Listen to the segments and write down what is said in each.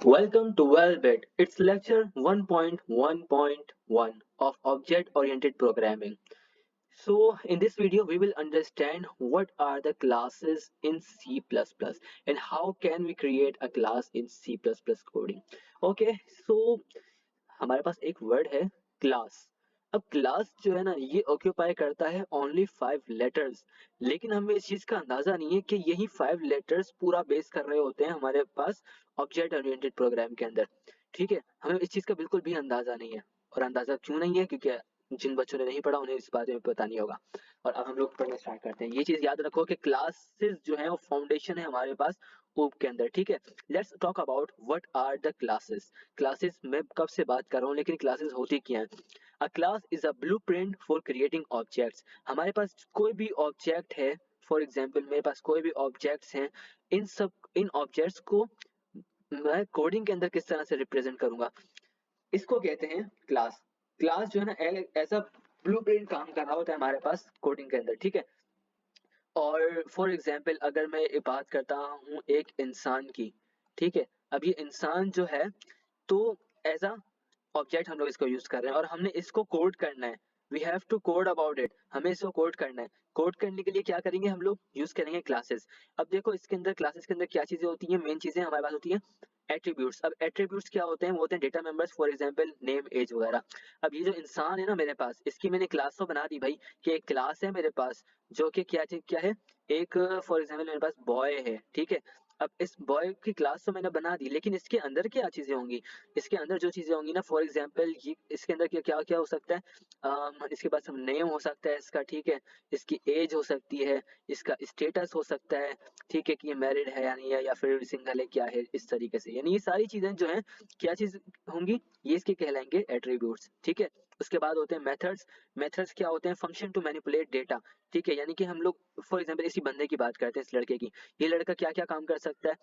Welcome to Wellbit. It's lecture 1.1.1 of Object Oriented Programming. So, in this video, we will understand what are the classes in C++ and how can we create a class in C++ coding. Okay, so हमारे पास एक word है class. अब class जो है ना ये occupy करता है ओनली 5 लेटर्स, लेकिन हमें इस चीज का अंदाजा नहीं है कि यही 5 लेटर्स पूरा बेस कर रहे होते हैं हमारे पास ऑब्जेक्ट ओरिएंटेड प्रोग्राम के अंदर। ठीक है, हमें इस चीज का बिल्कुल भी अंदाजा नहीं है। और अंदाजा क्यों नहीं है? क्योंकि जिन बच्चों ने नहीं पढ़ा उन्हें इस बारे में पता नहीं होगा। और अब हम लोग पढ़ना स्टार्ट करते हैं। ये चीज याद रखो कि क्लासेस जो है वो फाउंडेशन है हमारे पास ओप के अंदर। ठीक है, let's talk about what are the classes. Classes मैं कब से बात कर रहा हूँ, लेकिन क्लासेस होती क्या है? अ class is a blueprint for creating objects. हमारे पास कोई भी ऑब्जेक्ट है, फॉर एग्जांपल मेरे पास कोई भी ऑब्जेक्ट्स हैं, इन ऑब्जेक्ट्स को मैं कोडिंग के अंदर किस तरह से रिप्रेजेंट करूंगा, इसको कहते हैं क्लास। क्लास जो है ना एज अ ब्लूप्रिंट काम कर रहा होता है हमारे पास कोडिंग के अंदर। ठीक है, और फॉर एग्जाम्पल अगर मैं ये बात करता हूँ एक इंसान की, ठीक है, अब ये इंसान जो है तो एज अ ऑब्जेक्ट हम लोग इसको यूज कर रहे हैं और हमने इसको कोड करना है। We have to code about it, हमें इसको कोड करना है। कोड करने के लिए क्या करेंगे हम लोग? यूज करेंगे क्लासेस। अब देखो इसके अंदर क्लासेस के अंदर क्या चीजें होती हैं, मेन चीजें हमारे पास होती हैं एट्रीब्यूट्स। अब एट्रीब्यूट्स क्या होते हैं? वो होते हैं data members, for example name age वगैरह। अब ये जो इंसान है ना मेरे पास, इसकी मैंने क्लास तो बना दी भाई कि एक क्लास है मेरे पास जो कि क्या है, एक फॉर एग्जांपल मेरे पास बॉय है। ठीक है, अब इस बॉय की क्लास तो मैंने बना दी, लेकिन इसके अंदर क्या चीजें होंगी? इसके अंदर जो चीजें होंगी ना, फॉर एग्जांपल ये इसके अंदर क्या क्या क्या हो सकता है? इसके पास नेम हो सकता है इसका, ठीक है, इसकी एज हो सकती है, इसका स्टेटस हो सकता है, ठीक है, कि ये मैरिड है या नहीं है, या फिर सिंगल है क्या है, इस तरीके से। यानी ये सारी चीजें जो है क्या चीज होंगी, ये इसके कहलाएंगे एट्रीब्यूट्स। ठीक है, उसके बाद होते हैं मेथड्स। मेथड्स क्या होते हैं? Function to manipulate data. ठीक है, यानी कि हम लोग फॉर एग्जांपल इसी बंदे की बात करते हैं, इस लड़के की। ये लड़का क्या क्या काम कर सकता है?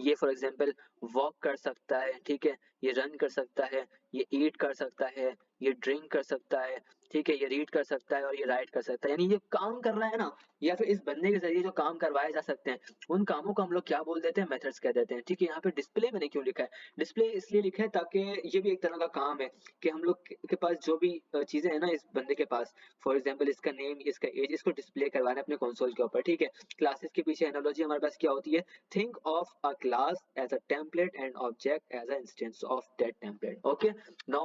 ये फॉर एग्जांपल वॉक कर सकता है, ठीक है, ये रन कर सकता है, ये ईट कर सकता है, ये ड्रिंक कर सकता है, ठीक है, ये रीड कर सकता है और ये राइट कर सकता है। यानी ये काम कर रहा है ना, या फिर इस बंदे के जरिए जो काम करवाए जा सकते हैं उन कामों को हम लोग क्या बोल देते हैं? मेथड्स कह देते हैं। ठीक है, यहाँ पे डिस्प्ले मैंने क्यों लिखा है? डिस्प्ले इसलिए लिखा है ताकि ये भी एक तरह का काम है कि हम लोग के पास जो भी चीजें है ना इस बंदे के पास, फॉर एग्जांपल इसका नेम, इसका एज, इसको डिस्प्ले करवाना है अपने कंसोल के ऊपर। ठीक है, क्लासेस के पीछे एनालॉजी हमारे पास क्या होती है? Think of a class as a template and object as an instance of that template. Okay, now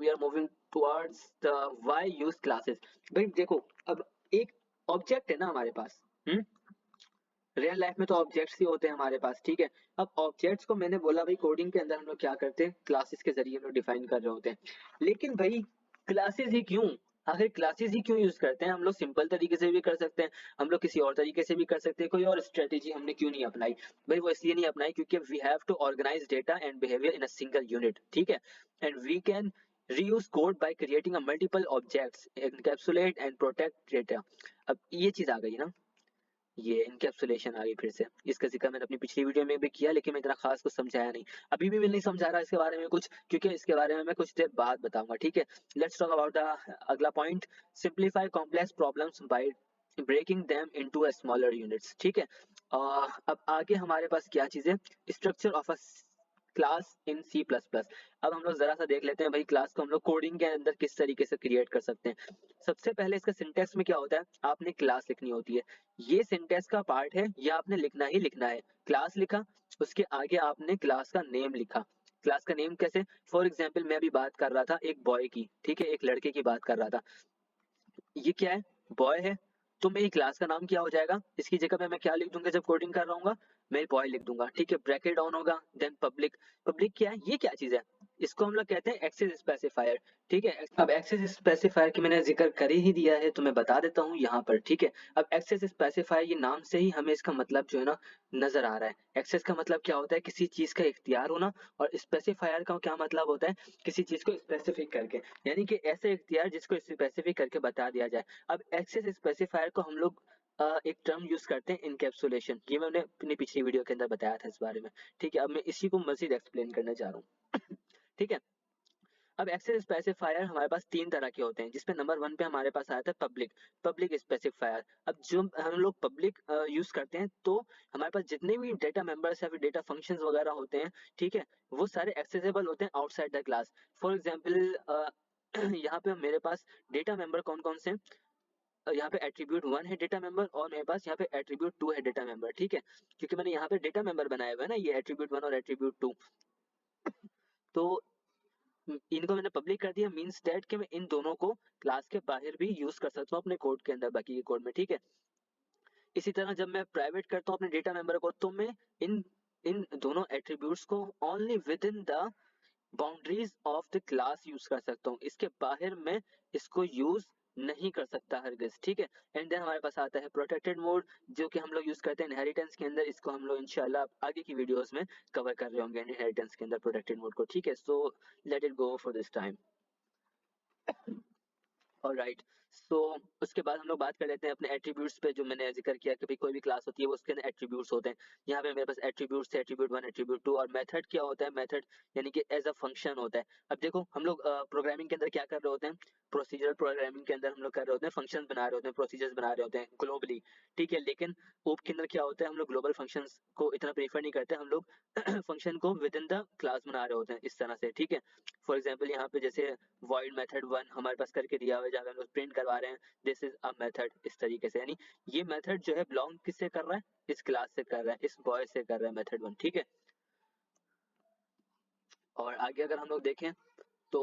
we are moving towards the why use classes. भाई देखो, अब एक ऑब्जेक्ट है ना हमारे पास, रियल लाइफ में तो ऑब्जेक्ट्स ही होते हैं हमारे पास। ठीक है, अब ऑब्जेक्ट्स को मैंने बोला भाई कोडिंग के अंदर हम लोग क्या करते हैं? क्लासेस के जरिए हम लोग डिफाइन कर रहे होते हैं। लेकिन भाई क्लासेस ही क्यों? आखिर क्लासेस ही क्यों यूज करते हैं? हम लोग सिंपल तरीके से भी कर सकते हैं, हम लोग किसी और तरीके से भी कर सकते हैं। कोई और स्ट्रेटेजी हमने क्यों नहीं अपनाई? भाई वो इसलिए नहीं अपनाई क्योंकि we have to organise data and behaviour in a single unit. ठीक है, and we can reuse code by creating a multiple objects encapsulate and protect data। अब ये चीज आ गई ना, ये इनकैप्सुलेशन आ गई फिर से। इसका जिक्र मैंने अपनी पिछली वीडियो में भी किया, लेकिन मैं इतना खास कुछ समझाया नहीं। अभी भी मैं नहीं समझा रहा इसके बारे में कुछ, क्योंकि इसके बारे में मैं कुछ देर बाद बताऊंगा। ठीक है, लेट्स टॉक अबाउट द अगला point, simplify complex problems by breaking them into a smaller units. ठीक है, अब आगे हमारे पास क्या चीज है? Structure of a class in C plus plus. अब हम लोग जरा सा देख लेते हैं भाई क्लास को हम लोग कोडिंग के अंदर किस तरीके से क्रिएट कर सकते हैं। सबसे पहले इसका सिंटेक्स में क्या होता है? आपने क्लास लिखनी होती है, ये सिंटेक्स का पार्ट है, ये आपने लिखना ही लिखना है। क्लास लिखा, उसके आगे आपने क्लास का नेम लिखा। क्लास का नेम कैसे? फॉर एग्जाम्पल मैं अभी बात कर रहा था एक बॉय की, ठीक है, एक लड़के की बात कर रहा था। ये क्या है? बॉय है, तो मेरी क्लास का नाम क्या हो जाएगा? इसकी जगह पे मैं क्या लिख दूंगा? जब कोडिंग कर रहा हूँ मैं बॉय लिख दूंगा। ठीक है, ब्रैकेट डाउन होगा, देन पब्लिक। पब्लिक क्या है? ये क्या चीज है? इसको हम लोग कहते हैं एक्सेस स्पेसिफायर। ठीक है, अब एक्सेस स्पेसिफायर की मैंने जिक्र कर ही दिया है तो मैं बता देता हूँ यहाँ पर। ठीक है, अब एक्सेस स्पेसिफायर, ये नाम से ही हमें इसका मतलब जो है ना नजर आ रहा है। एक्सेस का मतलब क्या होता है? किसी चीज का इख्तियार होना। और स्पेसिफायर का क्या मतलब होता है? किसी चीज को स्पेसिफिक करके, यानी कि ऐसे इख्तियार जिसको स्पेसिफिक करके बता दिया जाए। अब एक्सेस स्पेसिफायर को हम लोग एक टर्म यूज करते हैं, इनकैप्सुलेशन। ये मैंने अपनी पिछली वीडियो के अंदर बताया था इस बारे में। ठीक है, अब मैं इसी को मजीद एक्सप्लेन करने जा रहा हूँ। ठीक है, अब एक्सेस स्पेसिफायर हमारे पास तीन तरह के होते हैं, जिसपे नंबर वन पे हमारे पास आता है पब्लिक स्पेसिफायर। अब जो हम लोग पब्लिक यूज करते हैं, तो हमारे पास जितने भी डेटा मेंबर्स या फिर डेटा फंक्शंस वगैरह होते हैं, ठीक है, वो सारे एक्सेसिबल होते हैं outside the class. For example यहाँ पे मेरे पास डेटा मेंबर कौन कौन से हैं, यहाँ पे एट्रीब्यूट वन है डेटा मेंबर, और मेरे पास यहाँ पे एट्रीब्यूट टू है डेटा मेंबर, ठीक है, क्योंकि मैंने यहाँ पे डेटा मेंबर बनाया हुआ है ना, ये एट्रीब्यूट वन और एट्रीब्यूट टू। तो इनको मैंने पब्लिक कर दिया, मींस दैट कि मैं इन दोनों को क्लास के बाहर भी यूज कर सकता हूँ अपने कोड के अंदर, बाकी के कोड में, ठीक है। इसी तरह जब मैं प्राइवेट करता हूँ अपने डेटा मेंबर को, तो मैं इन इन दोनों एट्रीब्यूट्स को only with in the boundaries of the class use कर सकता हूँ, इसके बाहर मैं इसको यूज नहीं कर सकता हरगिज, ठीक है। एंड देन हमारे पास आता है प्रोटेक्टेड मोड, जो कि हम लोग यूज करते हैं इनहेरिटेंस के अंदर। इसको हम लोग इंशाल्लाह आगे की वीडियोस में कवर कर रहे होंगे इनहेरिटेंस के अंदर प्रोटेक्टेड मोड को, ठीक है। So let it go for this time. Alright, so उसके बाद हम लोग बात कर लेते हैं अपने एट्रीब्यूट्स पे, जो मैंने जिक्र किया कि भाई कोई भी क्लास होती है वो उसके अंदर एट्रीब्यूट्स होते हैं। यहाँ पे मेरे पास एट्रीब्यूट्स है, एट्रीब्यूट वन, एट्रीब्यूट टू, और मेथड क्या होता है, मेथड यानी कि एज अ फंक्शन होता है। अब देखो हम लोग प्रोग्रामिंग के अंदर क्या कर रहे होते हैं, प्रोसीजर प्रोग्रामिंग के अंदर हम लोग कर रहे होते हैं, फंक्शन बना रहे होते हैं, प्रोसीजर्स बना रहे होते हैं ग्लोबली, ठीक है। लेकिन ओप के अंदर क्या होता है, हम लोग ग्लोबल फंक्शंस को इतना प्रीफर नहीं करते, हम लोग फंक्शन को विद इन द क्लास बना रहे होते हैं इस तरह से, ठीक है। फॉर एग्जाम्पल यहाँ पे जैसे void मेथड वन हमारे पास करके दिया हुआ है, जहाँ पे हम लोग प्रिंट करवा रहे हैं दिस इज अ मेथड, इस तरीके से, यानी ये मेथड जो है बिलोंग किससे कर रहा है, इस क्लास से कर रहा है, इस बॉय से कर रहा है मेथड वन, ठीक है। और आगे अगर हम लोग देखें, तो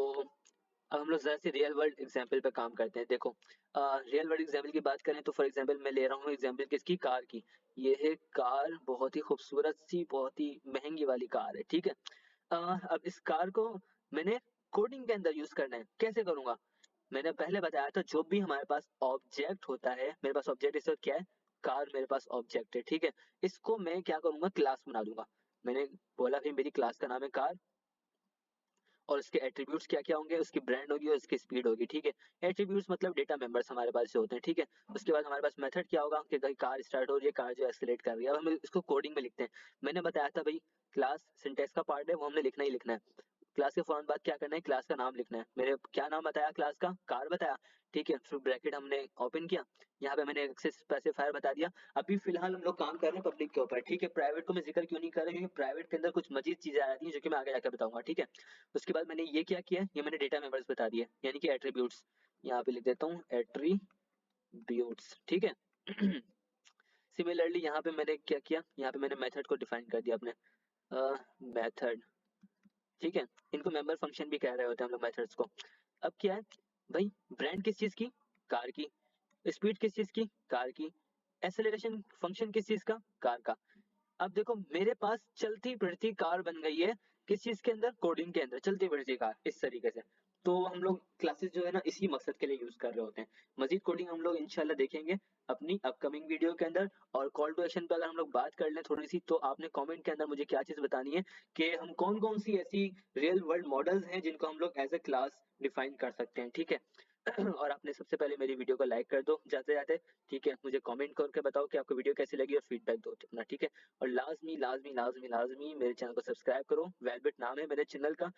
अब हम लोग जरा सी रियल वर्ल्ड एग्जाम्पल पे काम करते हैं। देखो रियल वर्ल्ड एग्जाम्पल की बात करें तो फॉर एग्जाम्पल मैं ले रहा हूँ एग्जाम्पल किसकी, कार की। ये है कार, बहुत ही खूबसूरत सी, बहुत ही महंगी वाली कार है, ठीक है। अब इस कार को मैंने कोडिंग के अंदर यूज करना है, कैसे करूंगा। मैंने पहले बताया था जो भी हमारे पास ऑब्जेक्ट होता है, मेरे पास ऑब्जेक्ट इस वक्त क्या है, कार मेरे पास ऑब्जेक्ट है, ठीक है। इसको मैं क्या करूंगा, क्लास बना दूंगा। मैंने बोला कि मेरी क्लास का नाम है कार, और उसके एट्रीब्यूट्स क्या क्या होंगे, उसकी ब्रांड होगी और उसकी स्पीड होगी, ठीक है। एट्रीब्यूट्स मतलब डेटा मेंबर्स हमारे पास से होते हैं, ठीक है। उसके बाद हमारे पास मेथड क्या होगा कि भाई कार स्टार्ट हो रही है, कार जो एक्सेलरेट कर रही है, अब हम इसको कोडिंग में लिखते हैं। मैंने बताया था भाई क्लास सिंटेक्स का पार्ट है, वो हमने लिखना ही लिखना है। क्लास के फौरन बाद क्या करना है, क्लास का नाम लिखना है। मैंने क्या नाम बताया क्लास का, कार बताया, ठीक है। फिर ब्रैकेट हमने ओपन किया, यहाँ पे मैंने एक्सेस स्पेसिफायर बता दिया। अभी फिलहाल हम लोग काम कर रहे हैं पब्लिक के ऊपर, ठीक है। प्राइवेट को मैं जिक्र क्यों नहीं कर रहा, क्योंकि प्राइवेट के अंदर कुछ मजीद चीजें आ जाती हैं जो कि मैं आगे जाकर बताऊंगा, ठीक है। उसके बाद मैंने ये क्या किया, ये मैंने डेटा मेंबर्स बता दिए, यानी कि एट्रीब्यूट्स। यहाँ पे लिख देता हूँ एट्रीब्यूट्स, ठीक है। सिमिलरली यहाँ पे मैंने क्या किया, यहाँ पे मैंने मेथड को डिफाइन कर दिया अपने, मेथड, ठीक है। इनको मेंबर फंक्शन भी कह रहे होते हैं हम लोग मेथड्स को। अब क्या है भाई, ब्रांड किस चीज की, कार की, स्पीड किस चीज की, कार की, एक्सेलरेशन फंक्शन किस चीज का, कार का। अब देखो मेरे पास चलती फिरती कार बन गई है, किस चीज के अंदर, कोडिंग के अंदर, चलती फिरती कार, इस तरीके से। तो हम लोग क्लासेस जो है ना इसी मकसद के लिए यूज कर रहे होते हैं। मजीद कोडिंग हम लोग इंशाल्लाह देखेंगे अपनी अपकमिंग वीडियो के अंदर। और कॉल टू एक्शन पे अगर हम लोग बात कर लें थोड़ी सी, तो आपने कमेंट के अंदर मुझे क्या चीज बतानी है कि हम कौन कौन सी ऐसी रियल वर्ल्ड मॉडल्स हैं जिनको हम लोग एज ए क्लास डिफाइन कर सकते हैं, ठीक है। और आपने सबसे पहले मेरी वीडियो को लाइक कर दो जाते जाते, ठीक है। मुझे कमेंट करके बताओ कि आपको वीडियो कैसी लगी और फीडबैक दो अपना, ठीक है। और लाजमी लाजमी लाजमी लाजमी मेरे चैनल को सब्सक्राइब करो, वेलबेट नाम है मेरे चैनल का।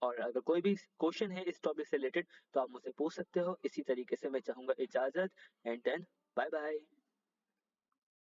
और अगर कोई भी क्वेश्चन है इस टॉपिक से रिलेटेड तो आप मुझसे पूछ सकते हो। इसी तरीके से मैं चाहूंगा इजाजत, एंड देन बाय बाय।